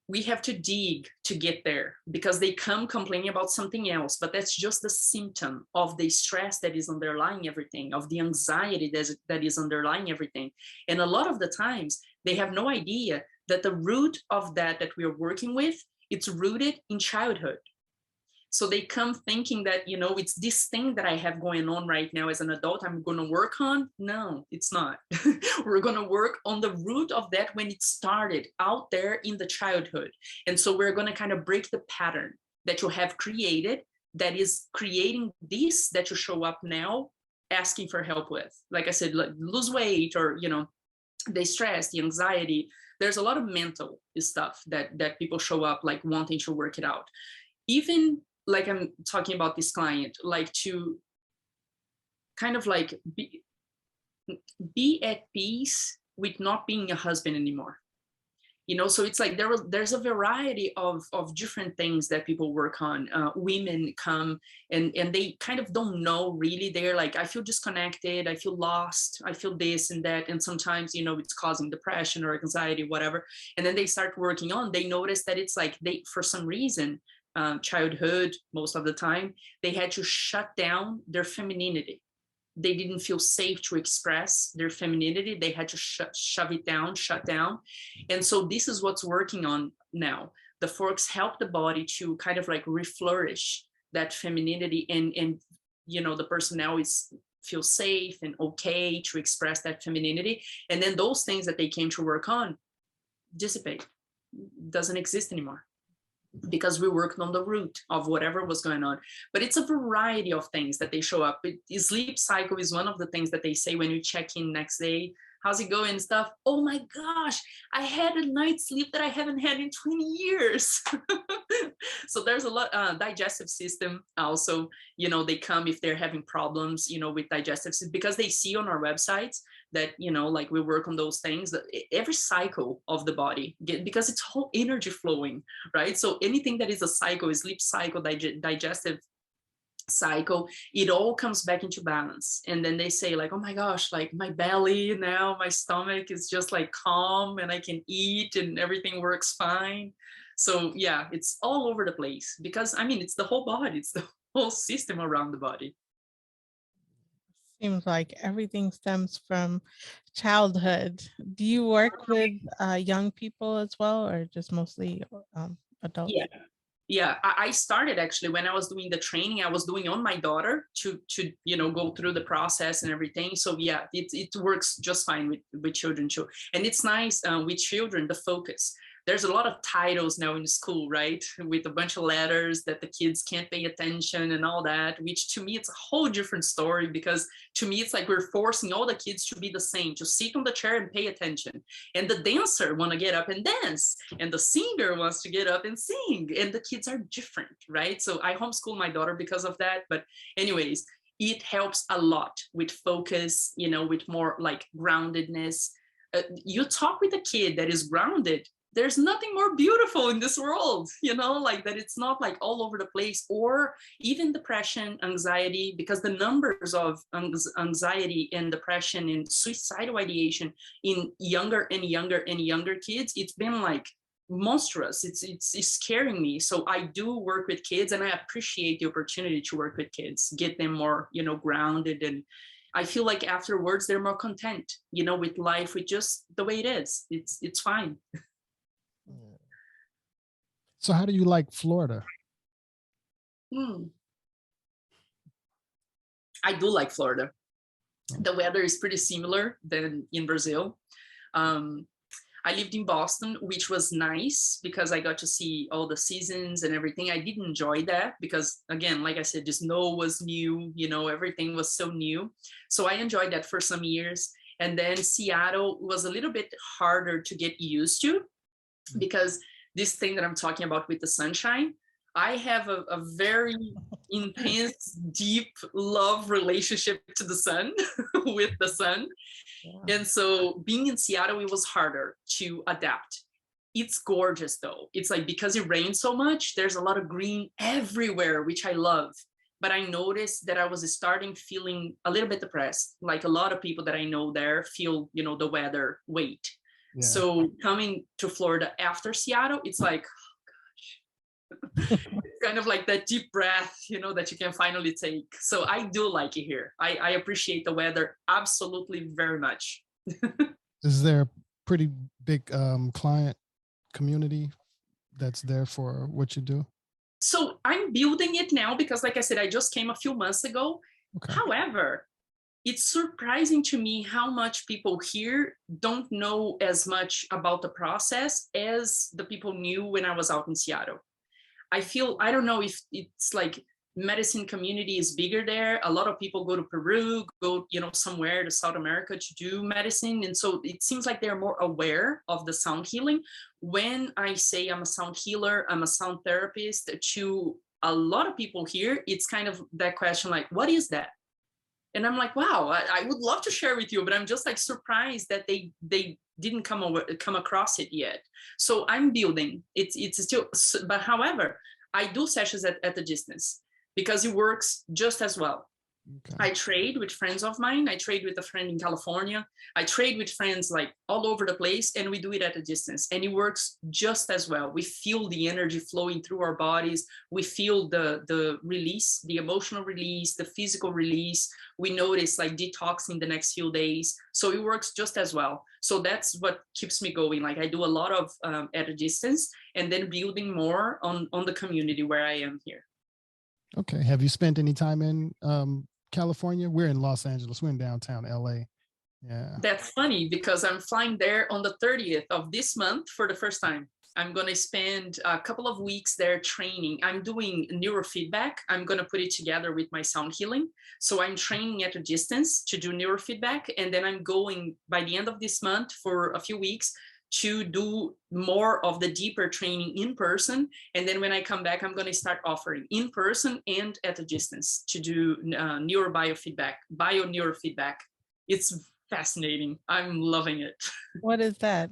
we have to dig to get there because they come complaining about something else, but that's just the symptom of the stress that is underlying everything, of the anxiety that is underlying everything. And a lot of the times they have no idea that the root of that we're working with, it's rooted in childhood. So they come thinking that, you know, it's this thing that I have going on right now as an adult I'm going to work on. No, it's not. We're going to work on the root of that when it started out there in the childhood. And so we're going to kind of break the pattern that you have created that is creating this that you show up now asking for help with. Like I said, like lose weight or, you know, the stress, the anxiety. There's a lot of mental stuff that people show up like wanting to work it out. Even like I'm talking about this client, like to kind of like be at peace with not being a husband anymore. You know, so it's like there's a variety of different things that people work on. Women come and they kind of don't know really. They're like, I feel disconnected, I feel lost, I feel this and that. And sometimes, you know, it's causing depression or anxiety, whatever. And then they start working on, they notice that it's like they, for some reason, childhood, most of the time, they had to shut down their femininity. They didn't feel safe to express their femininity. They had to shove it down, shut down. And so this is what's working on now. The forks help the body to kind of like reflourish that femininity, and you know, the person now feels safe and okay to express that femininity. And then those things that they came to work on dissipate, doesn't exist anymore, because we worked on the root of whatever was going on. But it's a variety of things that they show up. Sleep cycle is one of the things that they say when you check in next day. How's it going and stuff? Oh my gosh, I had a night's sleep that I haven't had in 20 years. So there's a lot, digestive system also, you know, they come if they're having problems, you know, with digestive system, because they see on our websites that, you know, like we work on those things, that every cycle of the body, because it's whole energy flowing, right? So anything that is a cycle, sleep cycle, digestive cycle, it all comes back into balance. And then they say like, oh my gosh, like my belly now, my stomach is just like calm and I can eat and everything works fine. So yeah, it's all over the place, because I mean, it's the whole body, it's the whole system around the body. Seems like everything stems from childhood. Do you work with young people as well, or just mostly adults? Yeah, I started actually when I was doing the training. I was doing on my daughter to you know, go through the process and everything. So yeah, it works just fine with children too. And it's nice with children, the focus. There's a lot of titles now in school, right? With a bunch of letters that the kids can't pay attention and all that, which to me, it's a whole different story, because to me, it's like we're forcing all the kids to be the same, to sit on the chair and pay attention. And the dancer want to get up and dance, and the singer wants to get up and sing, and the kids are different, right? So I homeschool my daughter because of that. But anyways, it helps a lot with focus, you know, with more like groundedness. You talk with a kid that is grounded, there's nothing more beautiful in this world, you know, like that it's not like all over the place, or even depression, anxiety, because the numbers of anxiety and depression and suicidal ideation in younger and younger and younger kids, it's been like monstrous. It's scaring me. So I do work with kids, and I appreciate the opportunity to work with kids, get them more, you know, grounded. And I feel like afterwards they're more content, you know, with life, with just the way it is. It's fine. So how do you like Florida? I do like Florida. The weather is pretty similar than in Brazil. I lived in Boston, which was nice because I got to see all the seasons and everything. I did enjoy that because, again, like I said, the snow was new, you know, everything was so new. So I enjoyed that for some years. And then Seattle was a little bit harder to get used to, because this thing that I'm talking about with the sunshine, I have a very intense, deep love relationship to the sun, with the sun. Yeah. And so being in Seattle, it was harder to adapt. It's gorgeous though. It's like, because it rains so much, there's a lot of green everywhere, which I love. But I noticed that I was starting feeling a little bit depressed. Like a lot of people that I know there feel, you know, the weather weight. Yeah. So coming to Florida after Seattle, it's like, oh gosh, it's kind of like that deep breath, you know, that you can finally take. So I do like it here. I appreciate the weather absolutely very much. Is there a pretty big client community that's there for what you do? So I'm building it now because, like I said, I just came a few months ago. Okay. However, it's surprising to me how much people here don't know as much about the process as the people knew when I was out in Seattle. I feel, I don't know if it's like medicine community is bigger there. A lot of people go to Peru, go, somewhere to South America to do medicine. And so it seems like they're more aware of the sound healing. When I say I'm a sound healer, I'm a sound therapist, to a lot of people here, it's kind of that question, like, what is that? And I'm like, wow, I would love to share with you, but I'm just like surprised that they didn't come across it yet. So I'm building. It's still, but however, I do sessions at a distance because it works just as well. Okay. I trade with friends of mine. I trade with a friend in California. I trade with friends like all over the place, and we do it at a distance, and it works just as well. We feel the energy flowing through our bodies. We feel the release, the emotional release, the physical release. We notice like detoxing the next few days. So it works just as well. So that's what keeps me going. Like I do a lot of at a distance, and then building more on the community where I am here. Okay. Have you spent any time in California? We're in Los Angeles. We're in downtown LA. Yeah. That's funny because I'm flying there on the 30th of this month for the first time. I'm going to spend a couple of weeks there training. I'm doing neurofeedback. I'm going to put it together with my sound healing. So I'm training at a distance to do neurofeedback. And then I'm going by the end of this month for a few weeks to do more of the deeper training in person. And then when I come back, I'm going to start offering in person and at a distance to do neurobiofeedback, bio-neurofeedback. It's fascinating. I'm loving it. What is that?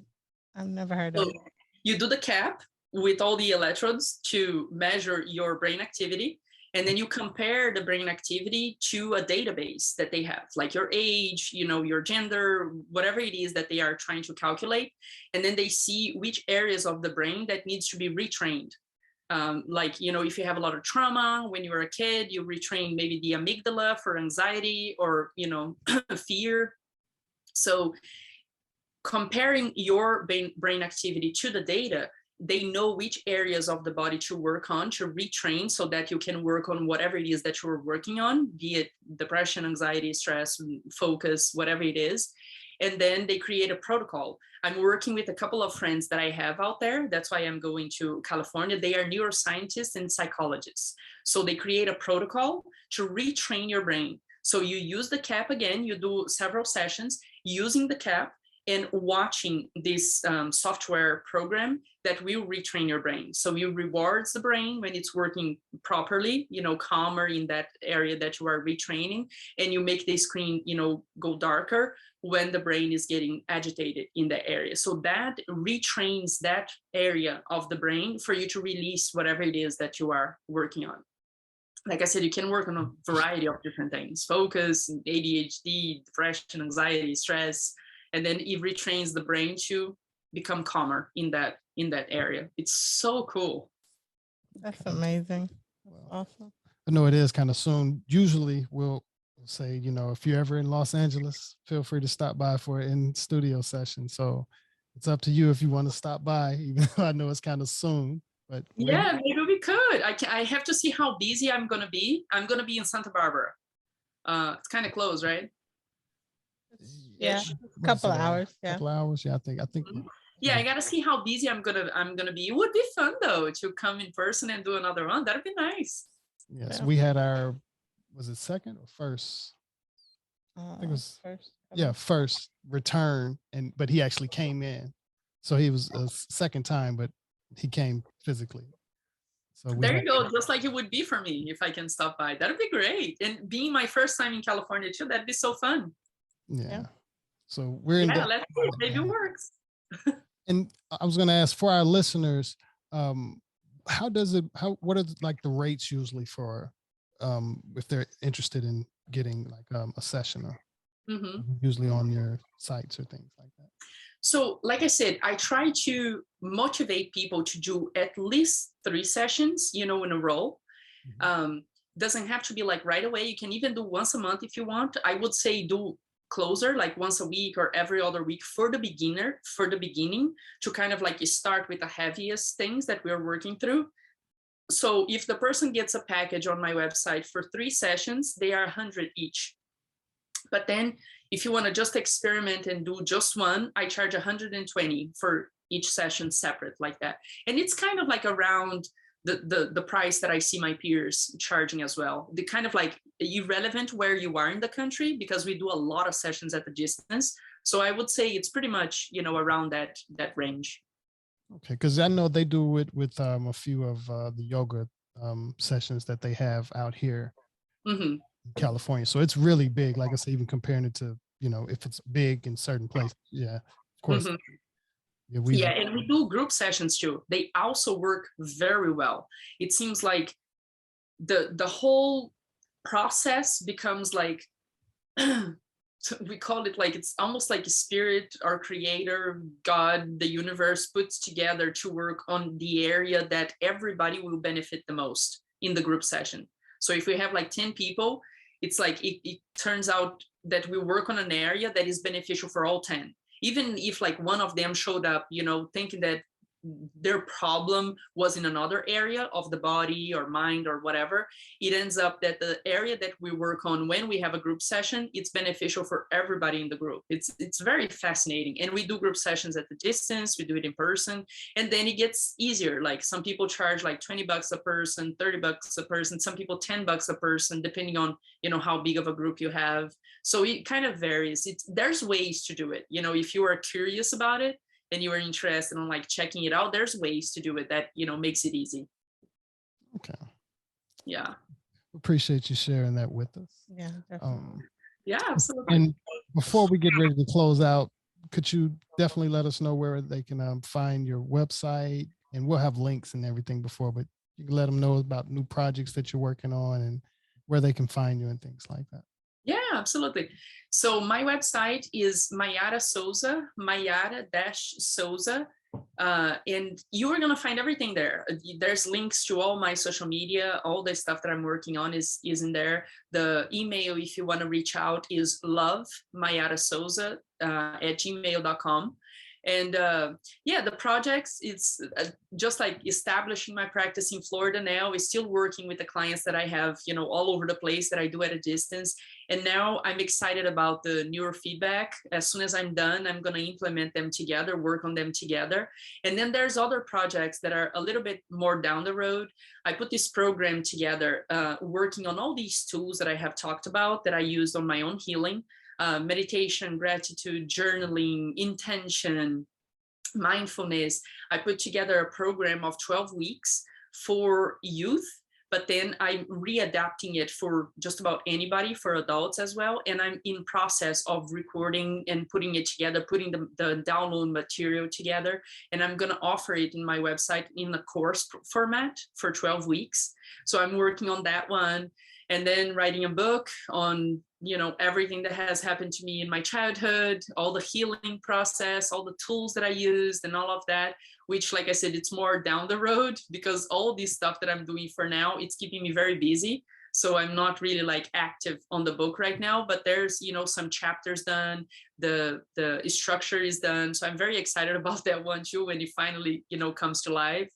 I've never heard of it. You do the cap with all the electrodes to measure your brain activity. And then you compare the brain activity to a database that they have, like your age, your gender, whatever it is that they are trying to calculate. And then they see which areas of the brain that needs to be retrained. If you have a lot of trauma when you were a kid, you retrain maybe the amygdala for anxiety or, fear. So comparing your brain activity to the data, they know which areas of the body to work on, to retrain so that you can work on whatever it is that you're working on, be it depression, anxiety, stress, focus, whatever it is. And then they create a protocol. I'm working with a couple of friends that I have out there. That's why I'm going to California. They are neuroscientists and psychologists. So they create a protocol to retrain your brain. So you use the cap again, you do several sessions using the cap and watching this software program that will retrain your brain. So you rewards the brain when it's working properly, calmer in that area that you are retraining, and you make the screen, go darker when the brain is getting agitated in that area. So that retrains that area of the brain for you to release whatever it is that you are working on. Like I said, you can work on a variety of different things: focus, ADHD, depression, anxiety, stress, and then it retrains the brain to become calmer in that area. It's so cool. That's amazing. That's awesome. I know it is kind of soon. Usually we'll say, if you're ever in Los Angeles, feel free to stop by for an in-studio session. So it's up to you if you want to stop by, even though I know it's kind of soon. But yeah, maybe we could. I have to see how busy I'm going to be. I'm going to be in Santa Barbara. It's kind of close, right? Yeah, a couple of hours. Yeah, couple hours. Yeah, I think. Mm-hmm. Yeah, I gotta see how busy I'm gonna be. It would be fun though to come in person and do another one. That'd be nice. Yes, we had our, was it second or first? I think it was first. First return, but he actually came in, so he was a second time, but he came physically. So there you go, just like it would be for me if I can stop by. That'd be great, and being my first time in California too, that'd be so fun. Yeah. So we're in. Yeah, let's see if maybe it works. And I was going to ask for our listeners, what are like the rates usually for, if they're interested in getting like a session, or usually on your sites or things like that? So like I said, I try to motivate people to do at least 3 sessions, in a row. Doesn't have to be like right away. You can even do once a month if you want. I would say do closer, like once a week or every other week for the beginning, to kind of like start with the heaviest things that we're working through. So if the person gets a package on my website for 3 sessions, they are $100 each. But then if you want to just experiment and do just one, I charge $120 for each session separate like that. And it's kind of like around the price that I see my peers charging as well. The kind of like irrelevant where you are in the country, because we do a lot of sessions at the distance. So I would say it's pretty much, you know, around that range. Okay, because I know they do it with a few of the yoga sessions that they have out here in California. So it's really big. Like I say, even comparing it to, you know, if it's big in certain places. Yeah, of course. Yeah, and we do group sessions too. They also work very well. It seems like the whole process becomes like we call it like, it's almost like a spirit or creator, God, the universe puts together to work on the area that everybody will benefit the most in the group session. So if we have like 10 people, it's like it turns out that we work on an area that is beneficial for all 10. Even if like one of them showed up, you know, thinking that their problem was in another area of the body or mind or whatever, it ends up that the area that we work on when we have a group session, it's beneficial for everybody in the group. It's very fascinating. And we do group sessions at the distance, we do it in person, and then it gets easier. Like some people charge like 20 bucks a person, 30 bucks a person, some people 10 bucks a person, depending on, you know, how big of a group you have. So it kind of varies. There's ways to do it. You know, if you are curious about it, and you are interested in like checking it out, there's ways to do it that, you know, makes it easy. Okay. Yeah. Appreciate you sharing that with us. Yeah, definitely. Yeah, absolutely. And before we get ready to close out, could you definitely let us know where they can find your website? And we'll have links and everything before, but you can let them know about new projects that you're working on and where they can find you and things like that. Yeah, absolutely. So my website is Mayara Souza, Mayara-Souza. And you are going to find everything there. There's links to all my social media. All the stuff that I'm working on is in there. The email, if you want to reach out, is love.mayarasouza at gmail.com. And yeah, the projects, it's just like establishing my practice in Florida now. Is still working with the clients that I have, you know, all over the place that I do at a distance. And now I'm excited about the neurofeedback. As soon as I'm done, I'm going to implement them together, work on them together. And then there's other projects that are a little bit more down the road. I put this program together, working on all these tools that I have talked about that I used on my own healing. Meditation, gratitude, journaling, intention, mindfulness. I put together a program of 12 weeks for youth, but then I'm readapting it for just about anybody, for adults as well. And I'm in process of recording and putting it together, putting the download material together. And I'm going to offer it in my website in the course format for 12 weeks. So I'm working on that one. And then writing a book on, you know, everything that has happened to me in my childhood, all the healing process, all the tools that I used and all of that, which, like I said, it's more down the road, because all this stuff that I'm doing for now, it's keeping me very busy. So I'm not really like active on the book right now, but there's, you know, some chapters done, the structure is done. So I'm very excited about that one too, when it finally, you know, comes to life.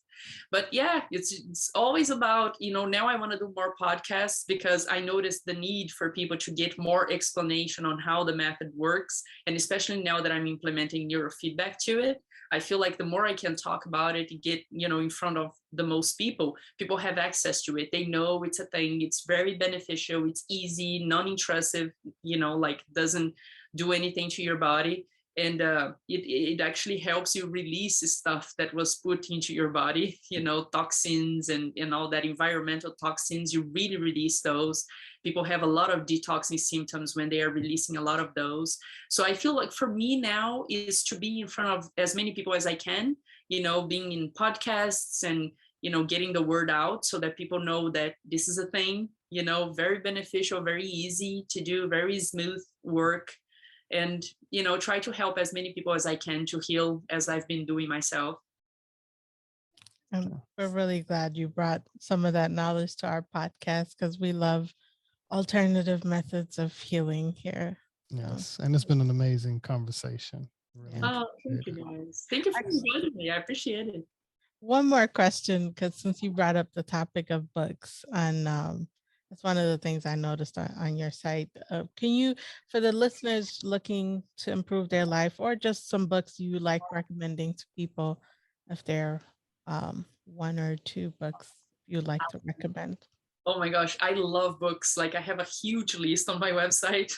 But yeah, it's always about, you know, now I want to do more podcasts, because I noticed the need for people to get more explanation on how the method works. And especially now that I'm implementing neurofeedback to it, I feel like the more I can talk about it, get, you know, in front of the most people have access to it. They know it's a thing. It's very beneficial. It's easy, non-intrusive, you know, like doesn't do anything to your body. And it actually helps you release stuff that was put into your body, you know, toxins and all that environmental toxins. You really release those. People have a lot of detoxing symptoms when they are releasing a lot of those. So I feel like for me now is to be in front of as many people as I can, you know, being in podcasts and, you know, getting the word out so that people know that this is a thing, you know, very beneficial, very easy to do, very smooth work. And, you know, try to help as many people as I can to heal as I've been doing myself. And we're really glad you brought some of that knowledge to our podcast, because we love alternative methods of healing here. Yes, and it's been an amazing conversation. Really thank you guys. Thank you for inviting me. I appreciate it. One more question, because since you brought up the topic of books, and that's one of the things I noticed on your site. Can you, for the listeners looking to improve their life, or just some books you like recommending to people if they're 1 or 2 books you'd like to recommend? Oh my gosh, I love books. Like I have a huge list on my website.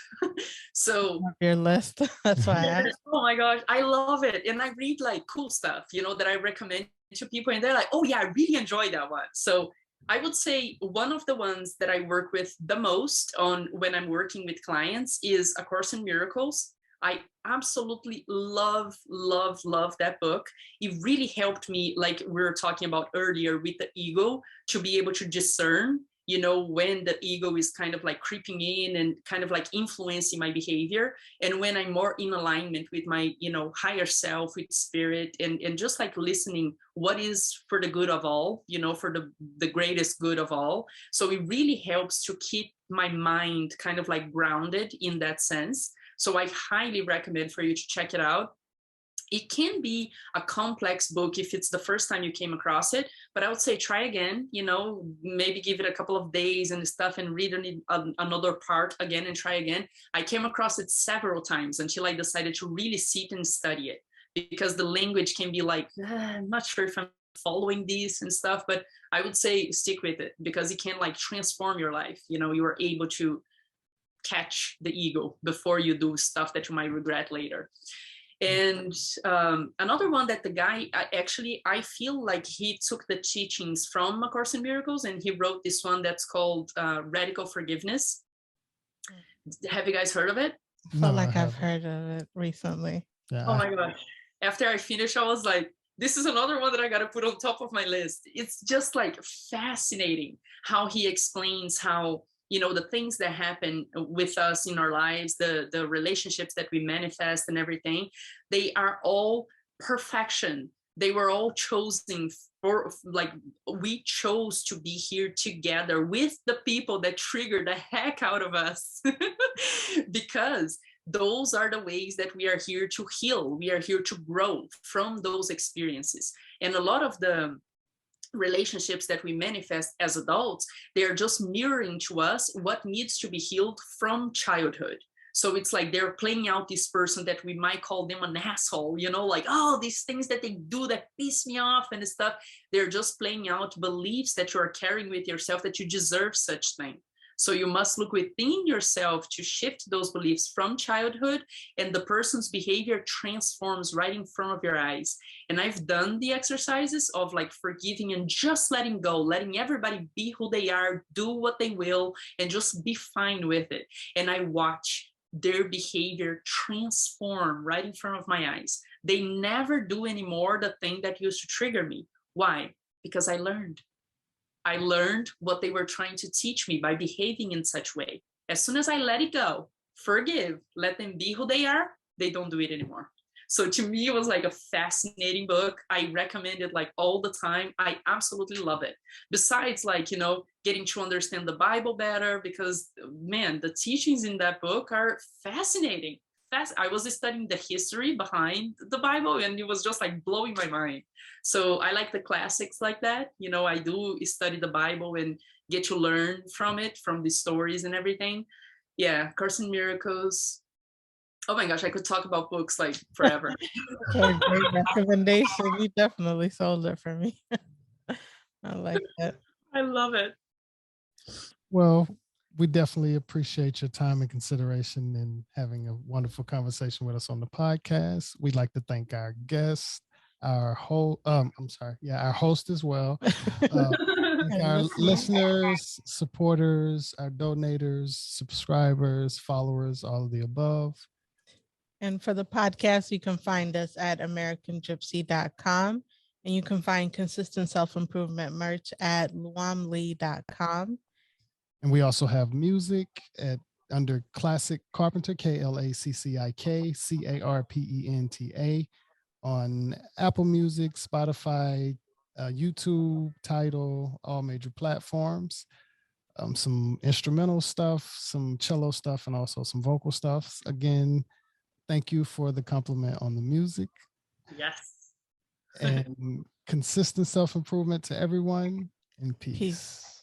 So your list. That's why I asked. Oh my gosh, I love it. And I read like cool stuff, that I recommend to people and they're like, oh yeah, I really enjoy that one. So I would say one of the ones that I work with the most on when I'm working with clients is A Course in Miracles. I absolutely love, love, love that book. It really helped me, like we were talking about earlier with the ego, to be able to discern, when the ego is kind of like creeping in and kind of like influencing my behavior. And when I'm more in alignment with my, higher self, with spirit, and just like listening, what is for the good of all, for the greatest good of all. So it really helps to keep my mind kind of like grounded in that sense. So I highly recommend for you to check it out. It can be a complex book if it's the first time you came across it, but I would say try again, maybe give it a couple of days and stuff and read another part again and try again. I came across it several times until I decided to really sit and study it, because the language can be like, I'm not sure if I'm following this and stuff, but I would say stick with it because it can like transform your life. You are able to catch the ego before you do stuff that you might regret later. And another one that the guy, I feel like he took the teachings from A Course in Miracles and he wrote this one that's called Radical Forgiveness. Have you guys heard of it? I feel like I've heard of it recently. Yeah, oh my gosh. After I finished, I was like, this is another one that I got to put on top of my list. It's just like fascinating how he explains how, the things that happen with us in our lives, the relationships that we manifest and everything, they are all perfection. They were all chosen for, like, we chose to be here together with the people that trigger the heck out of us because those are the ways that we are here to heal. We are here to grow from those experiences. And a lot of the relationships that we manifest as adults, they are just mirroring to us what needs to be healed from childhood. So it's like they're playing out this person that we might call them an asshole, like, oh, these things that they do that piss me off and stuff. They're just playing out beliefs that you are carrying with yourself that you deserve such thing. So you must look within yourself to shift those beliefs from childhood, and the person's behavior transforms right in front of your eyes. And I've done the exercises of like forgiving and just letting go, letting everybody be who they are, do what they will, and just be fine with it. And I watch their behavior transform right in front of my eyes. They never do anymore the thing that used to trigger me. Why? Because I learned what they were trying to teach me by behaving in such way. As soon as I let it go, forgive, let them be who they are, they don't do it anymore. So to me, it was like a fascinating book. I recommend it like all the time. I absolutely love it. Besides, like, getting to understand the Bible better, because man, the teachings in that book are fascinating. I was studying the history behind the Bible and it was just like blowing my mind. So I like the classics like that. I do study the Bible and get to learn from it, from the stories and everything. Yeah, Course in Miracles. Oh my gosh, I could talk about books like forever. Great recommendation. You definitely sold it for me. I like that. I love it. Well, we definitely appreciate your time and consideration and having a wonderful conversation with us on the podcast. We'd like to thank our guests, our host as well, our listeners, supporters, our donators, subscribers, followers, all of the above. And for the podcast, you can find us at americangypsy.com, and you can find consistent self-improvement merch at luamlee.com. And we also have music under Classic Carpenter, KLACCIK CARPENTA, on Apple Music, Spotify, YouTube, Tidal, all major platforms. Some instrumental stuff, some cello stuff, and also some vocal stuff. Again, thank you for the compliment on the music. Yes. And consistent self-improvement to everyone, and peace.